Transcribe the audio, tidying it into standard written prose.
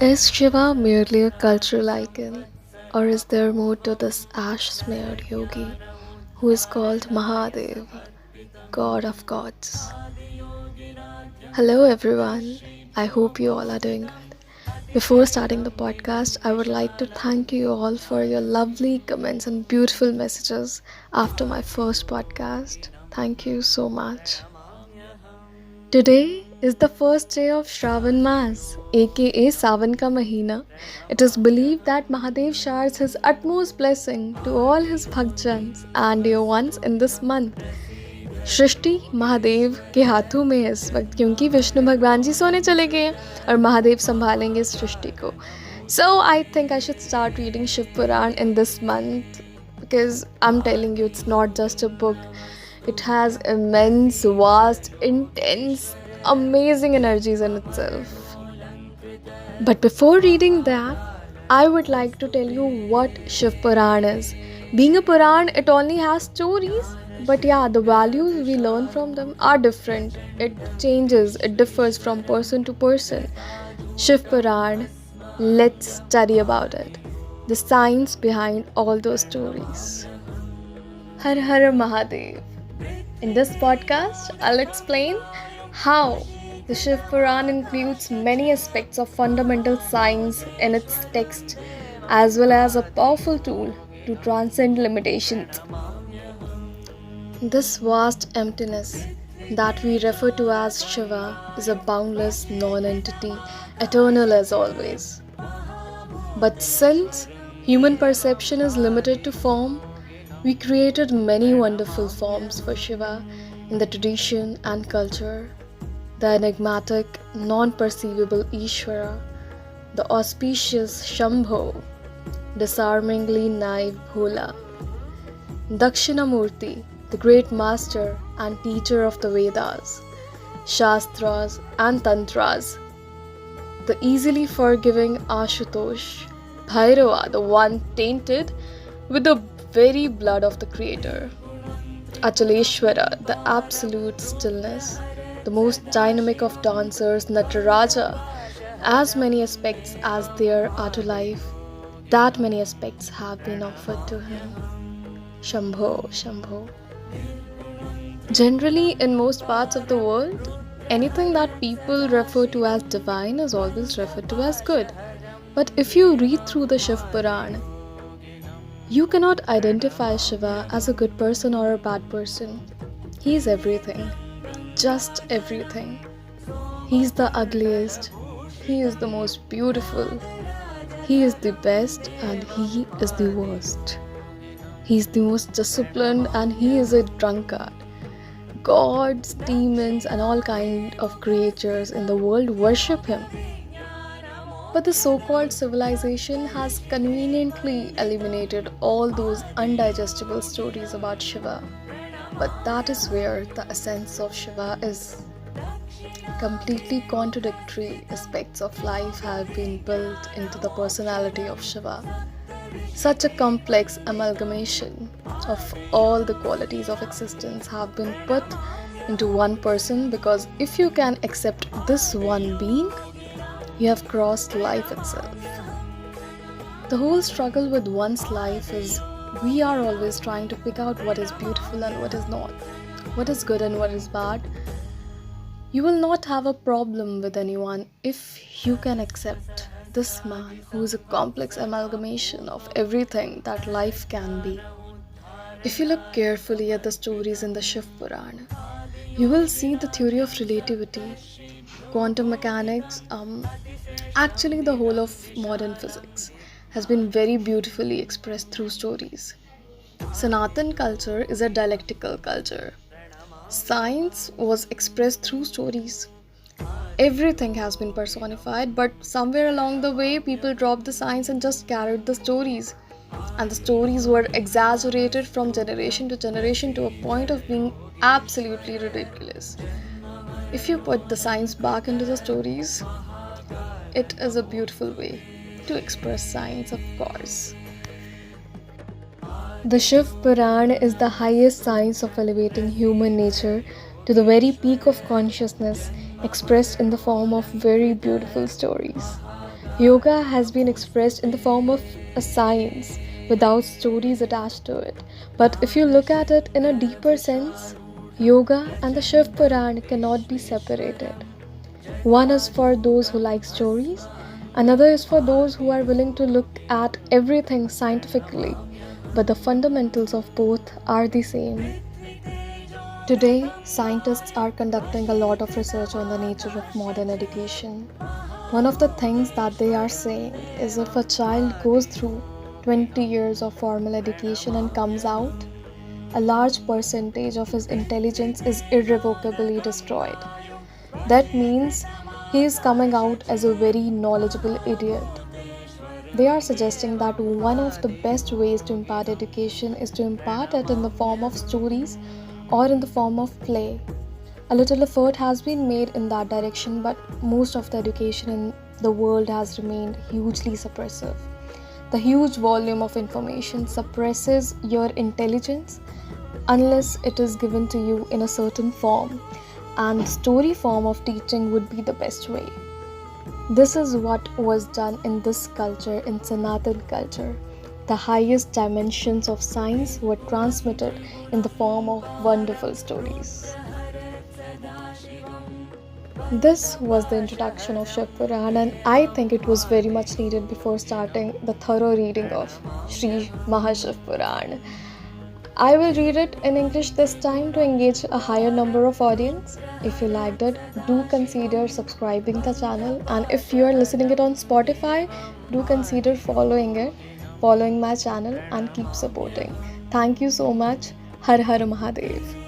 Is Shiva merely a cultural icon, or is there more to this ash smeared yogi who is called Mahadev, god of gods? Hello, everyone. I hope you all are doing good. Before starting the podcast, I would like to thank you all for your lovely comments and beautiful messages after my first podcast. Thank you so much. Today is the first day of Shravan Maas, aka Savan ka Mahina. It is believed that Mahadev showers his utmost blessing to all his bhaktjans and dear ones in this month. सृष्टि महादेव के हाथों में है इस वक्त, क्योंकि विष्णु भगवान जी सोने चले गए हैं और महादेव संभालेंगे इस सृष्टि को. So I think I should start reading Shiv Puran in this month, because I'm telling you, it's not just a book. It has immense, vast, intense, amazing energies in itself. But before reading that, I would like to tell you what Shiv Puran is. Being a Puran, it only has stories. But yeah, the values we learn from them are different. It changes, it differs from person to person. Shiv Puran, let's study about it. The science behind all those stories. Har Har Mahadev. In this podcast, I'll explain how the Shiv Puran includes many aspects of fundamental science in its text, as well as a powerful tool to transcend limitations. This vast emptiness that we refer to as Shiva is a boundless non-entity, eternal as always. But since human perception is limited to form, we created many wonderful forms for Shiva in the tradition and culture. The enigmatic, non-perceivable Ishvara, the auspicious Shambho, disarmingly naive Bhola, Dakshinamurti, the great master and teacher of the Vedas, Shastras and Tantras, the easily forgiving Ashutosh, Bhairava, the one tainted with the very blood of the Creator, Achaleshwara, the absolute stillness, the most dynamic of dancers, Nataraja. As many aspects as there are to life, that many aspects have been offered to him. Shambho, Shambho. Generally, in most parts of the world, anything that people refer to as divine is always referred to as good. But if you read through the Shiv Puran, you cannot identify Shiva as a good person or a bad person. He is everything, just everything. He is the ugliest, he is the most beautiful, he is the best, and he is the worst. He is the most disciplined and he is a drunkard. Gods, demons and all kind of creatures in the world worship him. But the so-called civilization has conveniently eliminated all those undigestible stories about Shiva. But that is where the essence of Shiva is. Completely contradictory aspects of life have been built into the personality of Shiva. Such a complex amalgamation of all the qualities of existence have been put into one person, because if you can accept this one being, you have crossed life itself. The whole struggle with one's life is we are always trying to pick out what is beautiful and what is not, what is good and what is bad. You will not have a problem with anyone if you can accept this man who is a complex amalgamation of everything that life can be. If you look carefully at the stories in the Shiv Puran, you will see the theory of relativity, quantum mechanics, actually the whole of modern physics has been very beautifully expressed through stories. Sanatan culture is a dialectical culture. Science was expressed through stories. Everything has been personified, but somewhere along the way, people dropped the science and just carried the stories. And the stories were exaggerated from generation to generation to a point of being absolutely ridiculous. If you put the science back into the stories, it is a beautiful way to express science, of course. The Shiv Puran is the highest science of elevating human nature to the very peak of consciousness, expressed in the form of very beautiful stories. Yoga has been expressed in the form of a science without stories attached to it. But if you look at it in a deeper sense, yoga and the Shiv Puran cannot be separated. One is for those who like stories, another is for those who are willing to look at everything scientifically, but the fundamentals of both are the same. Today, scientists are conducting a lot of research on the nature of modern education. One of the things that they are saying is if a child goes through 20 years of formal education and comes out, a large percentage of his intelligence is irrevocably destroyed. That means he is coming out as a very knowledgeable idiot. They are suggesting that one of the best ways to impart education is to impart it in the form of stories or in the form of play. A little effort has been made in that direction, but most of the education in the world has remained hugely suppressive. The huge volume of information suppresses your intelligence unless it is given to you in a certain form, and the story form of teaching would be the best way. This is what was done in this culture, in Sanatan culture. The highest dimensions of science were transmitted in the form of wonderful stories. This was the introduction of Shiv Puran, and I think it was very much needed before starting the thorough reading of Shri Mahashiv Puran. I will read it in English this time to engage a higher number of audience. If you liked it, do consider subscribing the channel, and if you are listening it on Spotify, do consider following my channel and keep supporting. Thank you so much. Har Har Mahadev.